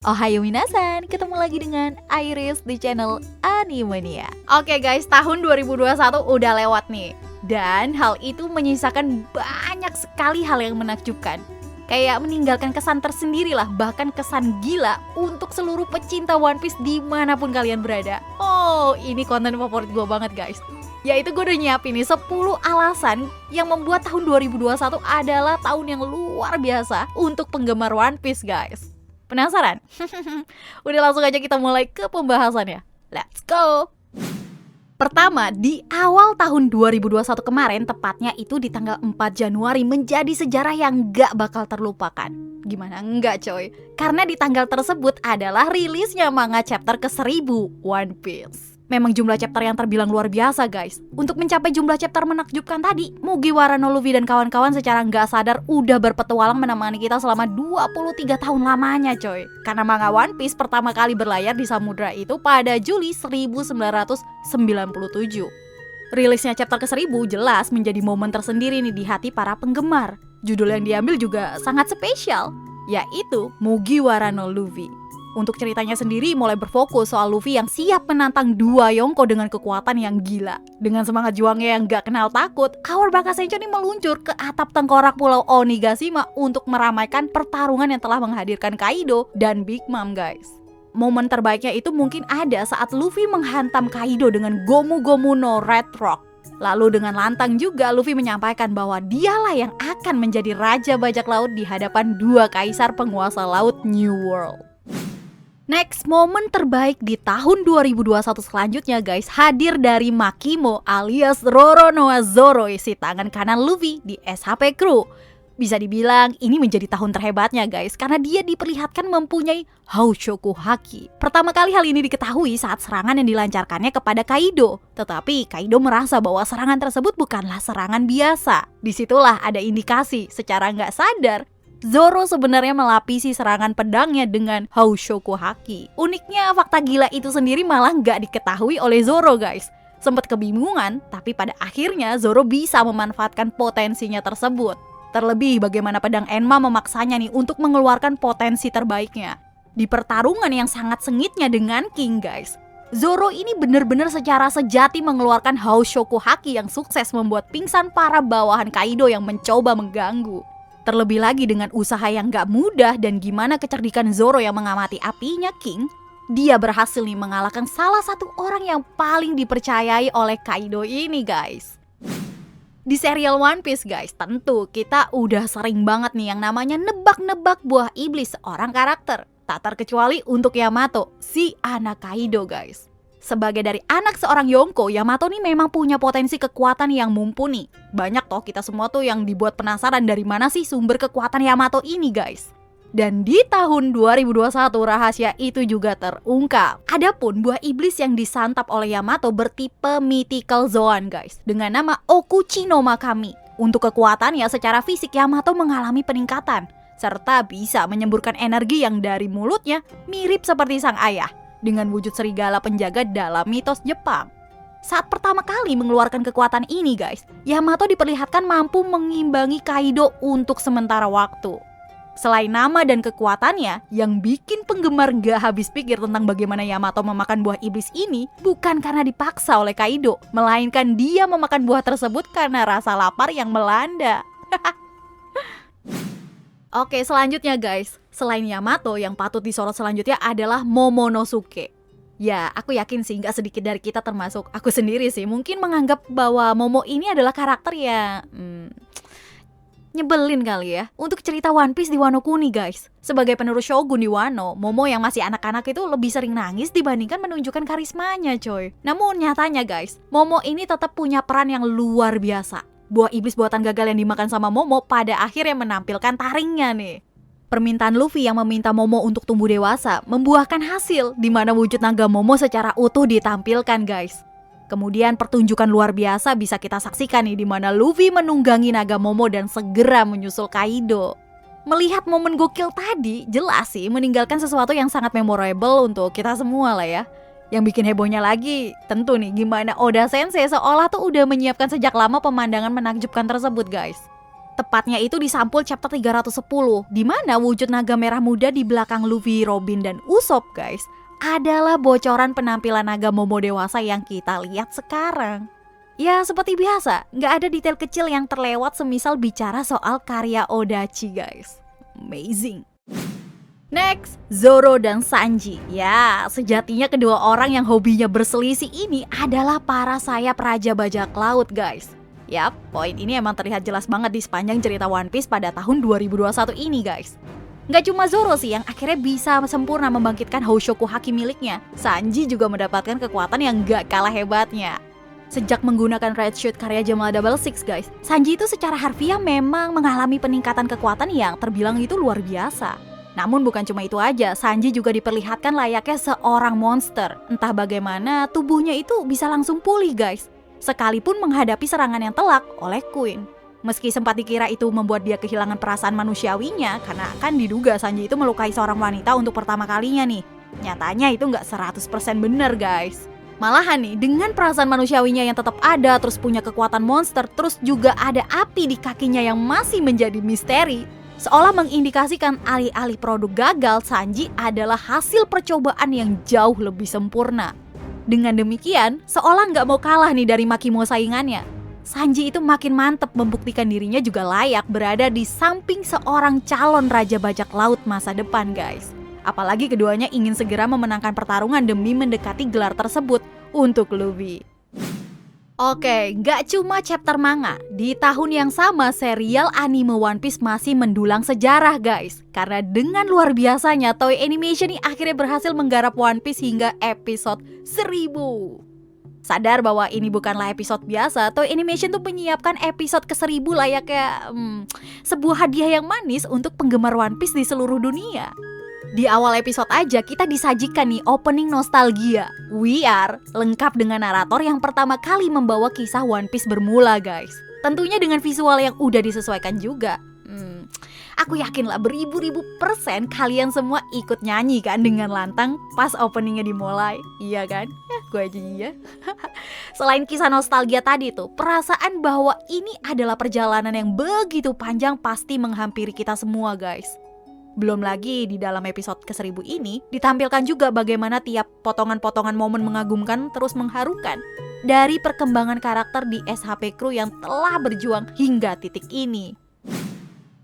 Ohayo minasan, ketemu lagi dengan Iris di channel Animania. Oke guys, tahun 2021 udah lewat nih. Dan hal itu menyisakan banyak sekali hal yang menakjubkan. Kayak meninggalkan kesan tersendiri lah, bahkan kesan gila untuk seluruh pecinta One Piece dimanapun kalian berada. Oh, ini konten favorit gue banget guys. Yaitu gue udah nyiapin nih 10 alasan yang membuat tahun 2021 adalah tahun yang luar biasa untuk penggemar One Piece guys. Penasaran? Udah langsung aja kita mulai ke pembahasannya. Let's go! Pertama, di awal tahun 2021 kemarin, tepatnya itu di tanggal 4 Januari menjadi sejarah yang gak bakal terlupakan. Gimana enggak coy? Karena di tanggal tersebut adalah rilisnya manga chapter ke-1000 One Piece. Memang jumlah chapter yang terbilang luar biasa guys. Untuk mencapai jumlah chapter menakjubkan tadi, Mugiwara no Luffy dan kawan-kawan secara nggak sadar udah berpetualang menemani kita selama 23 tahun lamanya coy. Karena manga One Piece pertama kali berlayar di samudra itu pada Juli 1997. Rilisnya chapter ke-1000 jelas menjadi momen tersendiri nih di hati para penggemar. Judul yang diambil juga sangat spesial, yaitu Mugiwara no Luffy. Untuk ceritanya sendiri mulai berfokus soal Luffy yang siap menantang dua Yonko dengan kekuatan yang gila. Dengan semangat juangnya yang gak kenal takut, Our Baka Sencho ini meluncur ke atap tengkorak pulau Onigashima untuk meramaikan pertarungan yang telah menghadirkan Kaido dan Big Mom guys. Momen terbaiknya itu mungkin ada saat Luffy menghantam Kaido dengan Gomu Gomu no Red Rock. Lalu dengan lantang juga Luffy menyampaikan bahwa dialah yang akan menjadi raja bajak laut di hadapan dua kaisar penguasa laut New World. Next, momen terbaik di tahun 2021 selanjutnya guys, hadir dari Makimo alias Roronoa Zoro, isi tangan kanan Luffy di SHP Crew. Bisa dibilang ini menjadi tahun terhebatnya guys, karena dia diperlihatkan mempunyai Haushoku Haki. Pertama kali hal ini diketahui saat serangan yang dilancarkannya kepada Kaido. Tetapi Kaido merasa bahwa serangan tersebut bukanlah serangan biasa. Disitulah ada indikasi secara nggak sadar Zoro sebenarnya melapisi serangan pedangnya dengan Haushoku Haki. Uniknya fakta gila itu sendiri malah nggak diketahui oleh Zoro guys. Sempat kebingungan, tapi pada akhirnya Zoro bisa memanfaatkan potensinya tersebut. Terlebih bagaimana pedang Enma memaksanya nih untuk mengeluarkan potensi terbaiknya. Di pertarungan yang sangat sengitnya dengan King guys, Zoro ini benar-benar secara sejati mengeluarkan Haushoku Haki yang sukses membuat pingsan para bawahan Kaido yang mencoba mengganggu. Terlebih lagi dengan usaha yang gak mudah dan gimana kecerdikan Zoro yang mengamati apinya King, dia berhasil nih mengalahkan salah satu orang yang paling dipercayai oleh Kaido ini guys. Di serial One Piece guys, tentu kita udah sering banget nih yang namanya nebak-nebak buah iblis seorang karakter. Tak terkecuali untuk Yamato, si anak Kaido guys. Sebagai dari anak seorang Yonko, Yamato nih memang punya potensi kekuatan yang mumpuni. Banyak toh kita semua tuh yang dibuat penasaran dari mana sih sumber kekuatan Yamato ini guys. Dan di tahun 2021 rahasia itu juga terungkap. Adapun buah iblis yang disantap oleh Yamato bertipe Mythical Zoan guys, dengan nama Okuchi no Makami. Untuk kekuatannya secara fisik Yamato mengalami peningkatan, serta bisa menyemburkan energi yang dari mulutnya mirip seperti sang ayah, dengan wujud serigala penjaga dalam mitos Jepang. Saat pertama kali mengeluarkan kekuatan ini guys, Yamato diperlihatkan mampu mengimbangi Kaido untuk sementara waktu. Selain nama dan kekuatannya, yang bikin penggemar gak habis pikir tentang bagaimana Yamato memakan buah iblis ini bukan karena dipaksa oleh Kaido, melainkan dia memakan buah tersebut karena rasa lapar yang melanda. Oke, selanjutnya guys, selain Yamato yang patut disorot selanjutnya adalah Momonosuke. Ya, aku yakin sih gak sedikit dari kita termasuk aku sendiri sih mungkin menganggap bahwa Momo ini adalah karakter yang nyebelin kali ya untuk cerita One Piece di Wano Kuni guys. Sebagai penerus Shogun di Wano, Momo yang masih anak-anak itu lebih sering nangis dibandingkan menunjukkan karismanya coy. Namun nyatanya guys, Momo ini tetap punya peran yang luar biasa. Buah iblis buatan gagal yang dimakan sama Momo pada akhirnya menampilkan taringnya nih. Permintaan Luffy yang meminta Momo untuk tumbuh dewasa membuahkan hasil di mana wujud naga Momo secara utuh ditampilkan guys. Kemudian pertunjukan luar biasa bisa kita saksikan nih di mana Luffy menunggangi naga Momo dan segera menyusul Kaido. Melihat momen gokil tadi, jelas sih meninggalkan sesuatu yang sangat memorable untuk kita semua lah ya. Yang bikin hebohnya lagi, tentu nih gimana Oda Sensei seolah tuh udah menyiapkan sejak lama pemandangan menakjubkan tersebut guys. Tepatnya itu di sampul chapter 310, di mana wujud naga merah muda di belakang Luffy, Robin, dan Usopp guys, adalah bocoran penampilan naga Momo dewasa yang kita lihat sekarang. Ya seperti biasa, nggak ada detail kecil yang terlewat semisal bicara soal karya Odachi guys. Amazing. Next, Zoro dan Sanji. Ya, sejatinya kedua orang yang hobinya berselisih ini adalah para sayap Raja Bajak Laut guys. Yap, poin ini emang terlihat jelas banget di sepanjang cerita One Piece pada tahun 2021 ini guys. Nggak cuma Zoro sih yang akhirnya bisa sempurna membangkitkan Houshoku Haki miliknya, Sanji juga mendapatkan kekuatan yang nggak kalah hebatnya. Sejak menggunakan Red Shoot karya Jamal Double Six guys, Sanji itu secara harfiah memang mengalami peningkatan kekuatan yang terbilang itu luar biasa. Namun bukan cuma itu aja, Sanji juga diperlihatkan layaknya seorang monster. Entah bagaimana tubuhnya itu bisa langsung pulih guys, sekalipun menghadapi serangan yang telak oleh Queen. Meski sempat dikira itu membuat dia kehilangan perasaan manusiawinya, karena kan diduga Sanji itu melukai seorang wanita untuk pertama kalinya nih. Nyatanya itu nggak 100% bener guys. Malahan nih, dengan perasaan manusiawinya yang tetap ada, terus punya kekuatan monster, terus juga ada api di kakinya yang masih menjadi misteri, seolah mengindikasikan alih-alih produk gagal, Sanji adalah hasil percobaan yang jauh lebih sempurna. Dengan demikian, seolah nggak mau kalah nih dari Makimo saingannya, Sanji itu makin mantep membuktikan dirinya juga layak berada di samping seorang calon Raja Bajak Laut masa depan guys. Apalagi keduanya ingin segera memenangkan pertarungan demi mendekati gelar tersebut untuk Luffy. Oke, nggak cuma chapter manga, di tahun yang sama serial anime One Piece masih mendulang sejarah guys. Karena dengan luar biasanya Toei Animation ini akhirnya berhasil menggarap One Piece hingga episode 1000. Sadar bahwa ini bukanlah episode biasa, Toei Animation tuh menyiapkan episode ke-1000 layaknya sebuah hadiah yang manis untuk penggemar One Piece di seluruh dunia. Di awal episode aja kita disajikan nih opening nostalgia We Are, lengkap dengan narator yang pertama kali membawa kisah One Piece bermula guys. Tentunya dengan visual yang udah disesuaikan juga. Aku yakin lah beribu-ribu % kalian semua ikut nyanyi kan dengan lantang pas openingnya dimulai. Iya kan? Ya gue aja iya. Selain kisah nostalgia tadi tuh, perasaan bahwa ini adalah perjalanan yang begitu panjang pasti menghampiri kita semua guys. Belum lagi di dalam episode ke-1000 ini ditampilkan juga bagaimana tiap potongan-potongan momen mengagumkan terus mengharukan dari perkembangan karakter di SHP Crew yang telah berjuang hingga titik ini.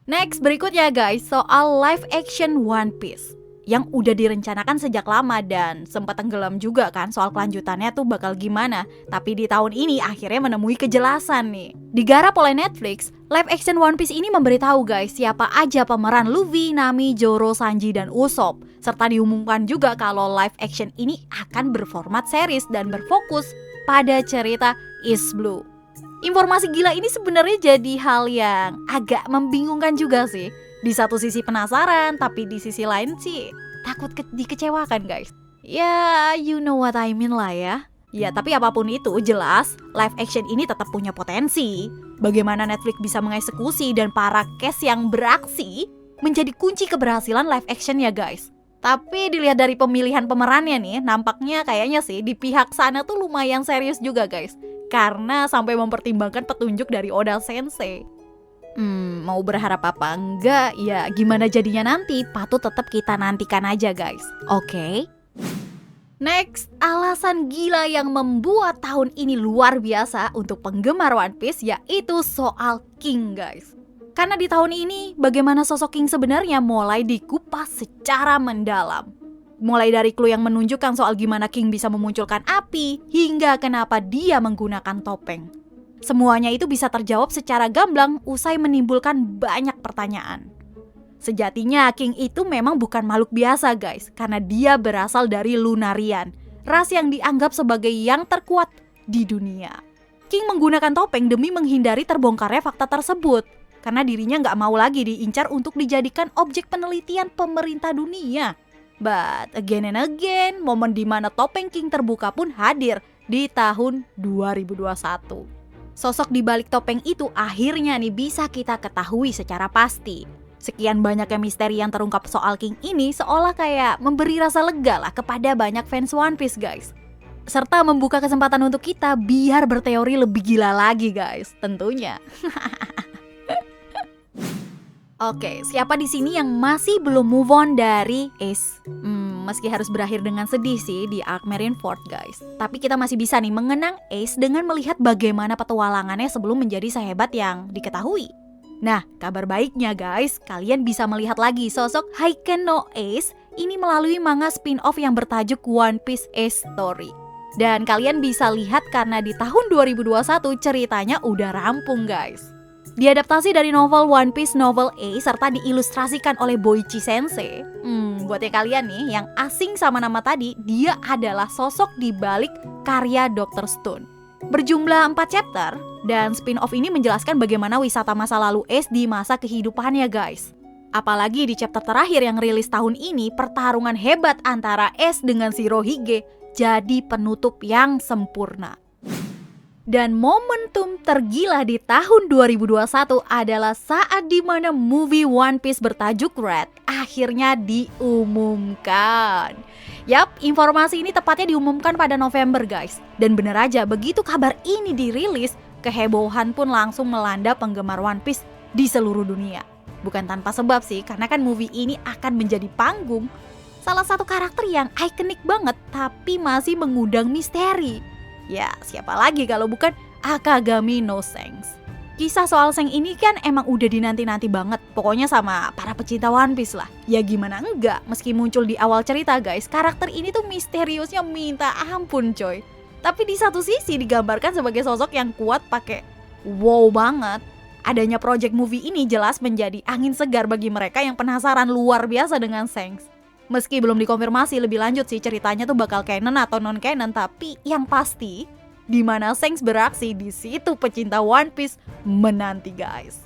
Next, berikutnya guys, soal live action One Piece yang udah direncanakan sejak lama dan sempat tenggelam juga kan soal kelanjutannya tuh bakal gimana. Tapi di tahun ini akhirnya menemui kejelasan nih. Digarap oleh Netflix, live action One Piece ini memberitahu guys siapa aja pemeran Luffy, Nami, Zoro, Sanji, dan Usopp. Serta diumumkan juga kalau live action ini akan berformat series dan berfokus pada cerita East Blue. Informasi gila ini sebenarnya jadi hal yang agak membingungkan juga sih. Di satu sisi penasaran, tapi di sisi lain sih takut dikecewakan guys. Ya, you know what I mean lah ya. Ya, tapi apapun itu jelas live action ini tetap punya potensi. Bagaimana Netflix bisa mengeksekusi dan para cast yang beraksi menjadi kunci keberhasilan live action ya guys. Tapi dilihat dari pemilihan pemerannya nih, nampaknya kayaknya sih di pihak sana tuh lumayan serius juga guys. Karena sampai mempertimbangkan petunjuk dari Oda Sensei. Mau berharap apa enggak, ya gimana jadinya nanti, patut tetap kita nantikan aja guys. Oke? Next, alasan gila yang membuat tahun ini luar biasa untuk penggemar One Piece yaitu soal King guys. Karena di tahun ini, bagaimana sosok King sebenarnya mulai dikupas secara mendalam. Mulai dari clue yang menunjukkan soal gimana King bisa memunculkan api, hingga kenapa dia menggunakan topeng. Semuanya itu bisa terjawab secara gamblang usai menimbulkan banyak pertanyaan. Sejatinya King itu memang bukan makhluk biasa guys, karena dia berasal dari Lunarian, ras yang dianggap sebagai yang terkuat di dunia. King menggunakan topeng demi menghindari terbongkarnya fakta tersebut, karena dirinya nggak mau lagi diincar untuk dijadikan objek penelitian pemerintah dunia. But again and again, momen dimana topeng King terbuka pun hadir di tahun 2021. Sosok di balik topeng itu akhirnya nih bisa kita ketahui secara pasti. Sekian banyaknya misteri yang terungkap soal King ini seolah kayak memberi rasa lega lah kepada banyak fans One Piece guys. Serta membuka kesempatan untuk kita biar berteori lebih gila lagi guys, tentunya. Oke, siapa di sini yang masih belum move on dari Ace? Meski harus berakhir dengan sedih sih di arc Marineford guys. Tapi kita masih bisa nih mengenang Ace dengan melihat bagaimana petualangannya sebelum menjadi sehebat yang diketahui. Nah, kabar baiknya guys, kalian bisa melihat lagi sosok Heiken no Ace ini melalui manga spin-off yang bertajuk One Piece Ace Story. Dan kalian bisa lihat karena di tahun 2021 ceritanya udah rampung guys. Diadaptasi dari novel One Piece Novel A serta diilustrasikan oleh Boichi Sensei. Buat kalian nih yang asing sama nama tadi, dia adalah sosok di balik karya Dr. Stone. Berjumlah 4 chapter, dan spin-off ini menjelaskan bagaimana wisata masa lalu Ace di masa kehidupannya guys. Apalagi di chapter terakhir yang rilis tahun ini, pertarungan hebat antara Ace dengan Shirohige jadi penutup yang sempurna. Dan momentum tergila di tahun 2021 adalah saat dimana movie One Piece bertajuk Red akhirnya diumumkan. Yap, informasi ini tepatnya diumumkan pada November guys. Dan bener aja, begitu kabar ini dirilis, kehebohan pun langsung melanda penggemar One Piece di seluruh dunia. Bukan tanpa sebab sih, karena kan movie ini akan menjadi panggung salah satu karakter yang ikonik banget tapi masih mengundang misteri. Ya, siapa lagi kalau bukan Akagami no Shanks. Kisah soal Shanks ini kan emang udah dinanti-nanti banget. Pokoknya sama para pecinta One Piece lah. Ya gimana enggak, meski muncul di awal cerita guys, karakter ini tuh misteriusnya minta ampun coy. Tapi di satu sisi digambarkan sebagai sosok yang kuat pakai wow banget. Adanya project movie ini jelas menjadi angin segar bagi mereka yang penasaran luar biasa dengan Shanks. Meski belum dikonfirmasi lebih lanjut sih ceritanya tuh bakal canon atau non canon, tapi yang pasti di mana Shanks beraksi di situ pecinta One Piece menanti guys.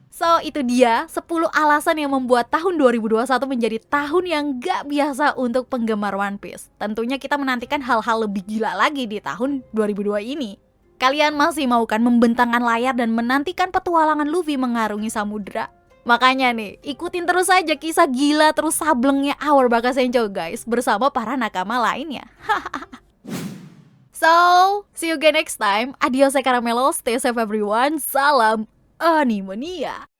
So itu dia 10 alasan yang membuat tahun 2021 menjadi tahun yang gak biasa untuk penggemar One Piece. Tentunya kita menantikan hal-hal lebih gila lagi di tahun 2002 ini. Kalian masih mau kan membentangkan layar dan menantikan petualangan Luffy mengarungi samudra? Makanya nih, ikutin terus aja kisah gila terus sablengnya Our Bakasenjo guys bersama para nakama lainnya. So, see you again next time. Adios Caramelo, stay safe everyone. Salam Animania.